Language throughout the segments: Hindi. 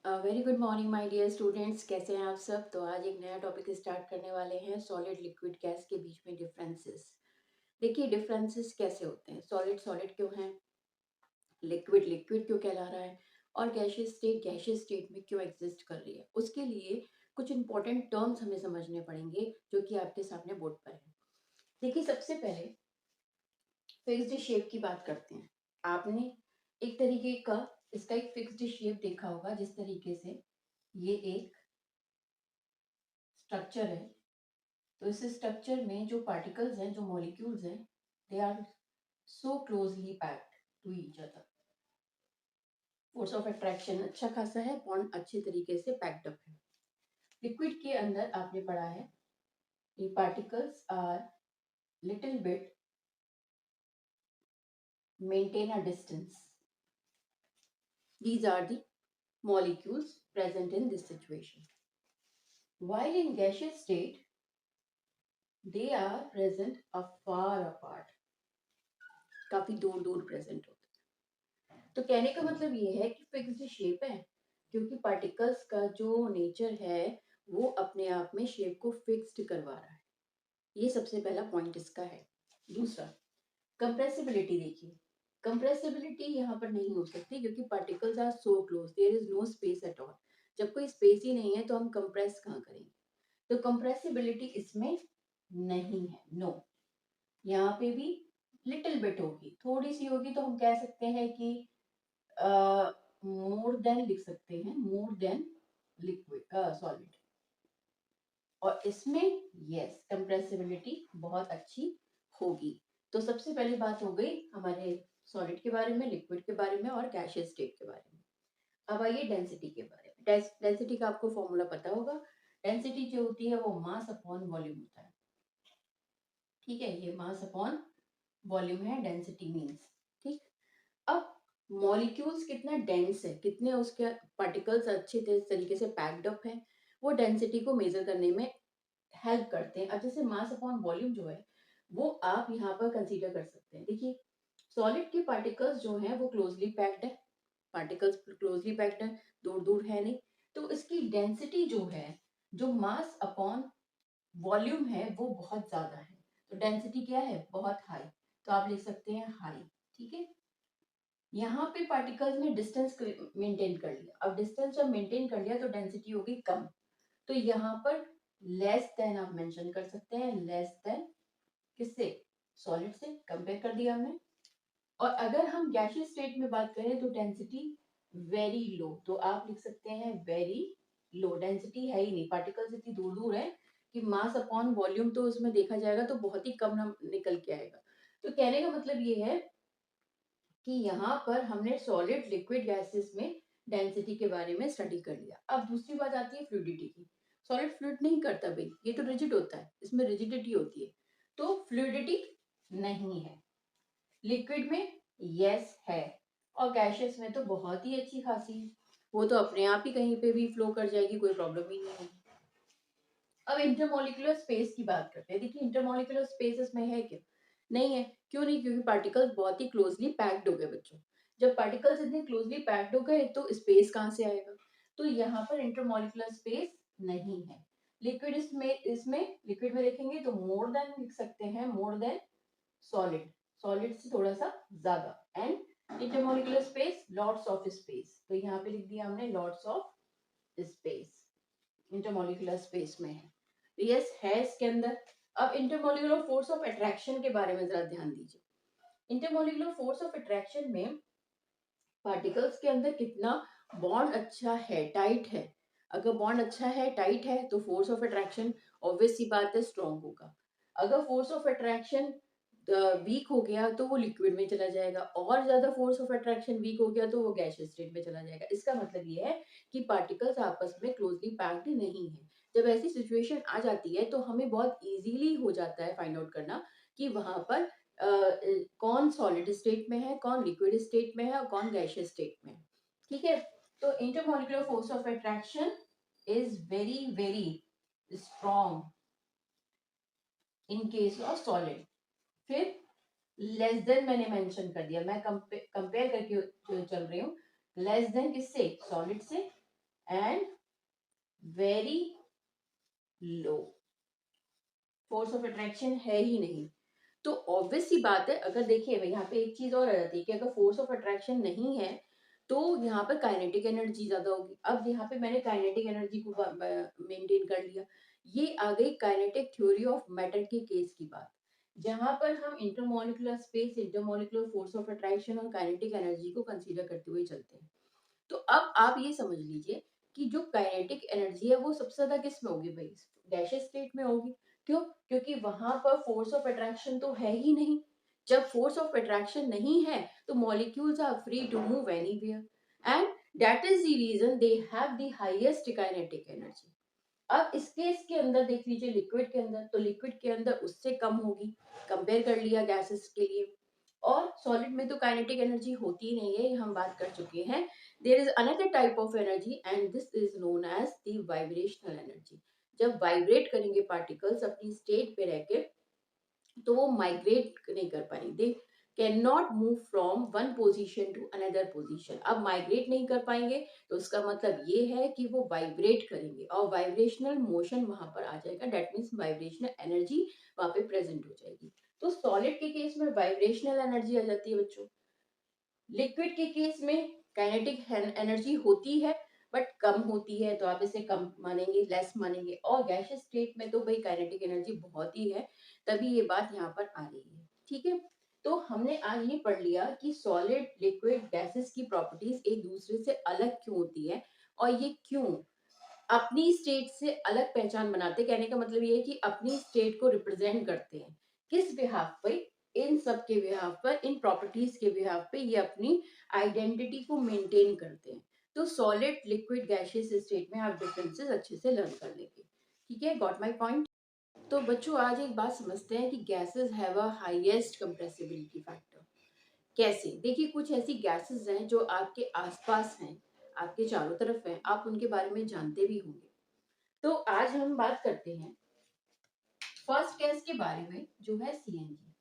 Very good morning my dear students, कैसे हैं आप सब। तो आज एक नया टॉपिक स्टार्ट करने वाले हैं, सॉलिड लिक्विड गैस के बीच में डिफरेंसेस। देखिए डिफरेंसेस कैसे होते हैं, सॉलिड सॉलिड क्यों है, लिक्विड लिक्विड क्यों कहला रहा है, और गैशियस स्टेट में क्यों एग्जिस्ट कर रही है। उसके लिए कुछ इंपॉर्टेंट टर्म्स हमें समझने पड़ेंगे जो कि आपके सामने बोर्ड पर है। देखिए सबसे पहले फिक्स्ड शेप की बात करते हैं। आपने एक तरीके का इसका एक फिक्स्ड शेप देखा होगा, जिस तरीके से ये एक स्ट्रक्चर है। तो इस स्ट्रक्चर में जो पार्टिकल्स हैं, जो मॉलिक्यूल्स हैं, they are so closely packed to each other. Force of attraction अच्छा खासा है, बॉन्ड अच्छे तरीके से पैक्ड अप है। लिक्विड के अंदर आपने पढ़ा है ये particles are little bit maintain a distance. These are the molecules present in this situation. While in gaseous state, they are present afar apart, काफी दूर दूर प्रेजेंट होते हैं। तो कहने का मतलब ये है कि फिक्स्ड शेप है, क्योंकि पार्टिकल्स का जो नेचर है वो अपने आप में शेप को फिक्स्ड करवा रहा है। ये सबसे पहला पॉइंट इसका है। दूसरा, कंप्रेसिबिलिटी देखिए। कंप्रेसिबिलिटी यहाँ पर नहीं हो सकती क्योंकि particles are so close, there is no space at all. जब कोई स्पेस ही नहीं है तो हम कंप्रेस कहाँ करेंगे। तो कंप्रेसिबिलिटी इसमें नहीं है, नो। यहाँ पे भी लिटिल बिट होगी, थोड़ी सी होगी, तो हम कह सकते हैं कि मोर देन लिख सकते हैं, मोर देन लिक्विड सॉलिड। और इसमें यस कंप्रेसिबिलिटी बहुत अच्छी होगी। तो सबसे पहली बात हो गई हमारे सॉलिड के बारे में, लिक्विड के बारे में और गैसियस स्टेट के बारे में। अब आइए डेंसिटी के बारे में। डेंसिटी का आपको फॉर्मूला पता होगा। डेंसिटी जो होती है वो मास अपॉन वॉल्यूम होता है। ठीक है, ये मास अपॉन वॉल्यूम है डेंसिटी मीन्स। ठीक। अब मॉलिक्यूल्स कितना डेंस है, कितने उसके पार्टिकल्स अच्छे तरीके से पैक्ड अप है, वो डेंसिटी को मेजर करने में हेल्प करते हैं। अब जैसे मास अपॉन वॉल्यूम जो है वो आप यहाँ पर कंसीडर कर सकते हैं। देखिए सॉलिड के पार्टिकल्स जो हैं वो क्लोजली पैक्ड है, पार्टिकल्स क्लोजली पैक्ड है, दूर दूर है नहीं। तो इसकी डेंसिटी जो है, जो मास अपॉन वॉल्यूम है वो बहुत ज्यादा है। तो डेंसिटी क्या है, बहुत हाई। तो आप लिख सकते हैं हाई। ठीक है। यहाँ पे पार्टिकल्स ने डिस्टेंस मेंटेन कर लिया। अब डिस्टेंस जब मेंटेन कर लिया तो डेंसिटी होगी कम। तो यहाँ पर लेस देन आप मेंशन कर सकते हैं, लेस देन किससे, सॉलिड से कंपेयर कर दिया हमने। और अगर हम गैसियस स्टेट में बात करें तो डेंसिटी वेरी लो, तो आप लिख सकते हैं वेरी लो। डेंसिटी है ही नहीं, पार्टिकल्स इतनी दूर दूर है कि मास अपॉन वॉल्यूम तो उसमें देखा जाएगा तो बहुत ही कम निकल के आएगा। तो कहने का मतलब ये है कि यहाँ पर हमने सॉलिड लिक्विड गैसेस में डेंसिटी के बारे में स्टडी कर लिया। अब दूसरी बात आती है फ्लूइडिटी की। सॉलिड फ्लूइड नहीं करता भाई, ये तो रिजिड होता है, इसमें रिजिडिटी होती है। तो फ्लूइडिटी नहीं है। लिक्विड में यस है, और गैसेस में तो बहुत ही अच्छी खासी है, वो तो अपने आप ही कहीं पे भी फ्लो कर जाएगी, कोई प्रॉब्लम ही नहीं होगी। अब इंटरमोलिकुलर स्पेस की बात करते हैं। देखिए इंटरमोलिकुलर स्पेस इसमें है क्या, नहीं है। क्यों नहीं, क्योंकि पार्टिकल्स बहुत ही क्लोजली पैक्ड हो गए बच्चों। जब पार्टिकल्स इतने क्लोजली पैक्ड हो गए तो स्पेस कहाँ से आएगा। तो यहाँ पर इंटरमोलिकुलर स्पेस नहीं है। लिक्विड इसमें लिक्विड में देखेंगे तो मोर देन लिख सकते हैं, मोर देन सॉलिड, सॉलिड से थोड़ा सा ज्यादा। And intermolecular space lots of space, तो यहाँ पे लिख दिया हमने lots of space intermolecular space में है। यस है इसके अंदर। अब इंटरमोलिकुलर फोर्स ऑफ अट्रैक्शन के बारे में जरा ध्यान दीजिए। इंटरमोलिकुलर फोर्स ऑफ अट्रैक्शन में पार्टिकल्स के अंदर कितना बॉन्ड अच्छा है, टाइट है। अगर बॉन्ड अच्छा है, टाइट है, तो फोर्स ऑफ अट्रैक्शन ऑब्वियस सी बात है स्ट्रॉन्ग होगा। अगर फोर्स ऑफ अट्रैक्शन वीक हो गया तो वो लिक्विड में चला जाएगा, और ज्यादा फोर्स ऑफ अट्रैक्शन वीक हो गया तो वो गैसियस स्टेट में चला जाएगा। इसका मतलब ये है कि पार्टिकल्स आपस में क्लोजली पैक्ड नहीं है। जब ऐसी सिचुएशन आ जाती है तो हमें बहुत इजीली हो जाता है फाइंड आउट करना कि वहां पर कौन सॉलिड स्टेट में है, कौन लिक्विड स्टेट में है और कौन गैसियस स्टेट में है। ठीक है। तो intermolecular force of attraction is very very strong in case of solid. फिर लेस देन मैंने मेंशन कर दिया, मैं कंपेयर करके चल रही हूँ। लेस देन किससे, सॉलिड से। And very low, force of attraction है ही नहीं। तो ऑब्वियस सी बात है, अगर देखिए यहाँ पे एक चीज और आ जाती है कि अगर फोर्स ऑफ अट्रैक्शन नहीं है तो यहाँ पर काइनेटिक एनर्जी ज्यादा होगी। अब यहाँ पे मैंने काइनेटिक एनर्जी को मेंटेन कर लिया। ये आ गई काइनेटिक थ्योरी ऑफ मैटर के केस की बात, जहां पर हम intermolecular space, intermolecular force of attraction और काइनेटिक एनर्जी को कंसीडर करते हुए चलते हैं। तो अब आप ये समझ लीजिए कि जो काइनेटिक एनर्जी है वो सबसे ज्यादा किस में होगी भाई, गैसियस स्टेट में होगी। क्यों? क्योंकि वहां पर फोर्स ऑफ अट्रैक्शन तो है ही नहीं। जब फोर्स ऑफ अट्रैक्शन नहीं है तो molecules are free to move anywhere and that is the reason they have the highest kinetic energy. अब इस केस के अंदर देख लीजिए लिक्विड के अंदर, तो लिक्विड के अंदर उससे कम होगी, कंपेयर कर लिया गैसेस के लिए। और सॉलिड में तो काइनेटिक एनर्जी होती ही नहीं है, ये हम बात कर चुके हैं। There is another type of energy and this is known as the vibrational energy. जब वाइब्रेट करेंगे पार्टिकल्स अपनी स्टेट पे रह के, तो वो माइग्रेट नहीं कर पाएंगे, they can not move from one position to another position. अब माइग्रेट नहीं कर पाएंगे तो उसका मतलब ये है कि वो वाइब्रेट करेंगे और वाइब्रेशनल मोशन वहां पर आ जाएगा, डेट मीन्स वाइब्रेशनल एनर्जी वहां पे प्रेजेंट हो जाएगी। तो सॉलिड के केस में वाइब्रेशनल एनर्जी आ जाती है बच्चों। लिक्विड के केस में काइनेटिक एनर्जी होती है बट कम होती है, तो आप इसे कम मानेंगे, लेस मानेंगे। और गैसियस स्टेट में तो भाई काइनेटिक एनर्जी बहुत ही है, तभी ये बात यहाँ पर आ रही है। ठीक है, तो हमने आज ये पढ़ लिया कि सॉलिड, लिक्विड, गैसेस की प्रॉपर्टीज एक दूसरे से अलग क्यों होती है और ये क्यों अपनी स्टेट से अलग पहचान बनाते। कहने का मतलब ये है कि अपनी स्टेट को रिप्रेजेंट करते हैं किस बिहाफ पे, इन सब के बिहाफ पर, इन प्रॉपर्टीज के बिहाफ पे ये अपनी आइडेंटिटी को मेंटेन करते हैं। तो सॉलिड, लिक्विड, गैसियस स्टेट में आप डिफरेंसेस अच्छे से लर्न कर लेंगे। ठीक है, गॉट माय पॉइंट। तो बच्चों आज एक बात समझते हैं कि gases have a highest compressibility factor. कैसे? देखिए कुछ ऐसी गैसेस हैं जो आपके आसपास हैं, आपके चारों तरफ हैं, आप उनके बारे में जानते भी होंगे। तो आज हम बात करते हैं फर्स्ट गैस के बारे में जो है सीएनजी,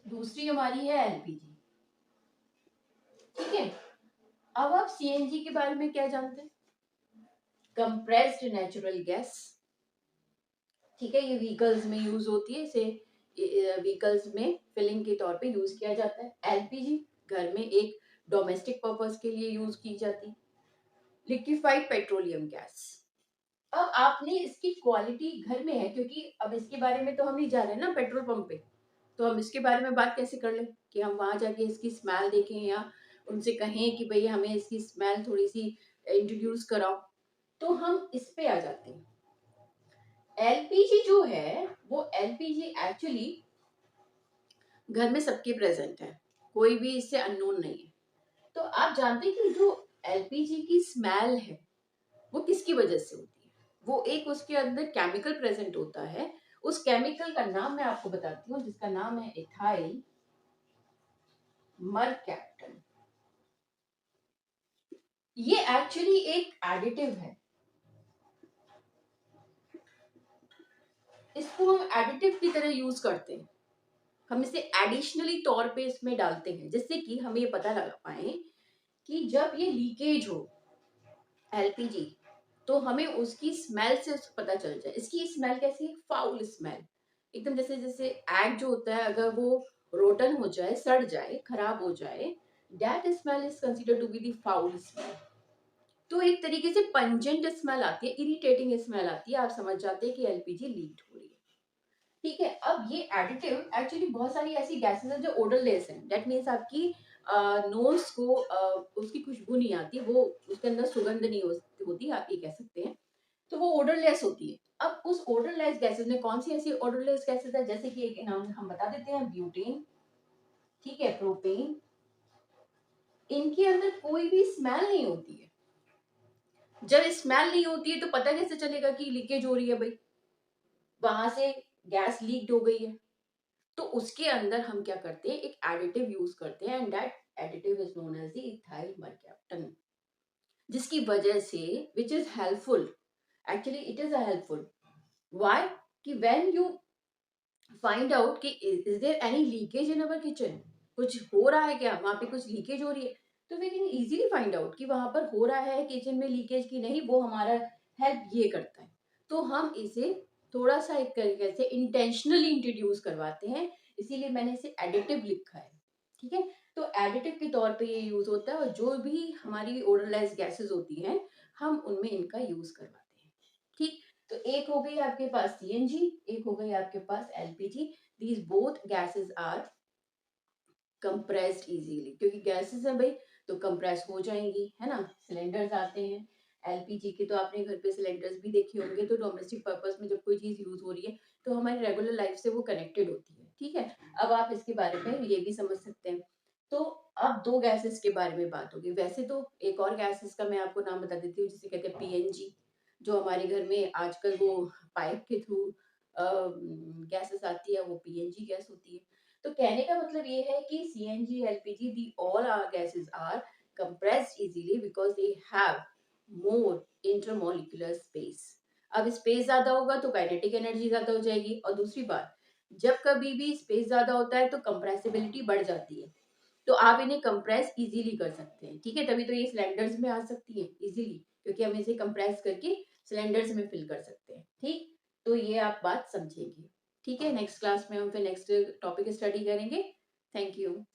दूसरी हमारी है एलपीजी। ठीक है, अब आप सीएनजी के बारे में क्या जानते हैं? Compressed natural gas. ठीक है, ये व्हीकल्स में यूज होती है, इसे व्हीकल्स में फिलिंग के तौर पे यूज किया जाता है। एलपीजी घर में एक डोमेस्टिक पर्पस के लिए यूज की जाती है। Liquefied petroleum gas. अब आपने इसकी क्वालिटी घर में है, क्योंकि अब इसके बारे में तो हम नहीं जा रहे हैं ना पेट्रोल पंप पे, तो हम इसके बारे में बात कैसे कर लें कि हम वहां जाके इसकी स्मेल देखें या उनसे कहें कि भाई हमें इसकी स्मेल थोड़ी सी इंट्रोड्यूस कराओ। तो हम इस पे आ जाते हैं। एलपीजी जो है वो एलपीजी एक्चुअली घर में सबके प्रेजेंट है, कोई भी इससे अननोन नहीं है। तो आप जानते हैं कि जो एलपीजी की स्मेल है वो किसकी वजह से होती है? वो एक उसके अंदर केमिकल प्रेजेंट होता है, उस केमिकल का नाम मैं आपको बताती हूँ जिसका नाम है इथाइल मरकैप्टन। ये एक्चुअली एक एडिटिव है, इसको हम एडिटिव की तरह यूज करते हैं। हम इसे एडिशनली तौर पे इसमें डालते हैं जिससे कि हमें ये पता लगा पाए कि जब ये लीकेज हो एलपीजी तो हमें उसकी स्मेल से पता चल जाए। इसकी स्मेल कैसी है? फाउल स्मेल, एकदम जैसे जैसे एग जो होता है अगर वो रोटन हो जाए, सड़ जाए, खराब हो जाए, that smell is considered to be the foul smell. तो एक तरीके से पंजेंट स्मेल आती है, इरिटेटिंग स्मेल आती है, आप समझ जाते हैं कि एलपीजी लीक हो रही है। ठीक है, अब ये एडिटिव एक्चुअली बहुत सारी ऐसी गैसेस हैं जो ओडरलेस हैं, दैट मीन्स आपकी नोज को उसकी खुशबू नहीं आती, वो उसके अंदर सुगंध नहीं होती, आप ये कह सकते हैं। तो वो ओडरलेस होती है। अब उस ओडरलेस गैसेस में कौन सी ऐसी ओडरलेस गैसेस है, जैसे कि एक नाम हम बता देते हैं, ब्यूटेन, ठीक है, प्रोपेन, इनके अंदर कोई भी स्मेल नहीं होती है। जब स्मेल नहीं होती है तो पता कैसे चलेगा कि लीकेज हो रही है भाई, वहां से गैस लीक हो गई है। तो उसके अंदर हम क्या करते हैं, एक एडिटिव यूज करते हैं and that additive is known as the ethyl mercaptan, जिसकी वजह से which is helpful, actually it is a helpful. Why? कि व्हेन यू फाइंड आउट कि is there any leakage in our kitchen, कुछ हो रहा है क्या, वहां पे कुछ लीकेज हो रही है, तो we can easily find out कि वहां पर हो रहा है किचन में लीकेज की नहीं, वो हमारा हेल्प ये करता है। तो हम इसे थोड़ा सा एक तरीके से इंटेंशनली इंट्रोड्यूस करवाते हैं, इसीलिए मैंने इसे एडिटिव लिखा है। ठीक है, तो एडिटिव के तौर पे ये यूज होता है, और जो भी हमारी ओडरलेस गैसेस होती हैं हम उनमें इनका यूज करवाते हैं। ठीक, तो एक हो गई आपके पास सीएनजी, एक हो गई आपके पास LPG. These both gases are compressed easily, क्योंकि गैसेस है भाई तो कंप्रेस हो जाएंगी, है ना। सिलेंडर्स आते हैं एलपीजी के, तो आपने घर पे सिलेंडर्स भी देखे होंगे। तो डोमेस्टिक पर्पस में जब कोई चीज यूज हो रही है तो हमारी रेगुलर लाइफ से वो कनेक्टेड होती है। ठीक है, अब आप इसके बारे में ये भी समझ सकते हैं। तो अब दो गैसेस के बारे में बात होगी। वैसे तो एक और गैसेस का मैं आपको नाम बता देती हूँ, जिसे कहते हैं पीएनजी, जो हमारे घर में आजकल वो पाइप के थ्रू गैसेस आती है, वो पीएनजी गैस होती है। तो कहने का मतलब ये है कि CNG, LPG, the all are gases are compressed easily because they have more intermolecular space। अब स्पेस ज्यादा होगा तो काइनेटिक एनर्जी ज्यादा हो जाएगी, और दूसरी बात, जब कभी भी स्पेस ज्यादा होता है तो कंप्रेसिबिलिटी बढ़ जाती है, तो आप इन्हें कंप्रेस इजीली कर सकते हैं। ठीक है, तभी तो ये सिलेंडर्स में आ सकती है इजीली, क्योंकि हम इसे कंप्रेस करके सिलेंडर्स में फिल कर सकते हैं। ठीक, तो ये आप बात समझेंगे। ठीक है, नेक्स्ट क्लास में हम फिर नेक्स्ट टॉपिक स्टडी करेंगे। Thank you.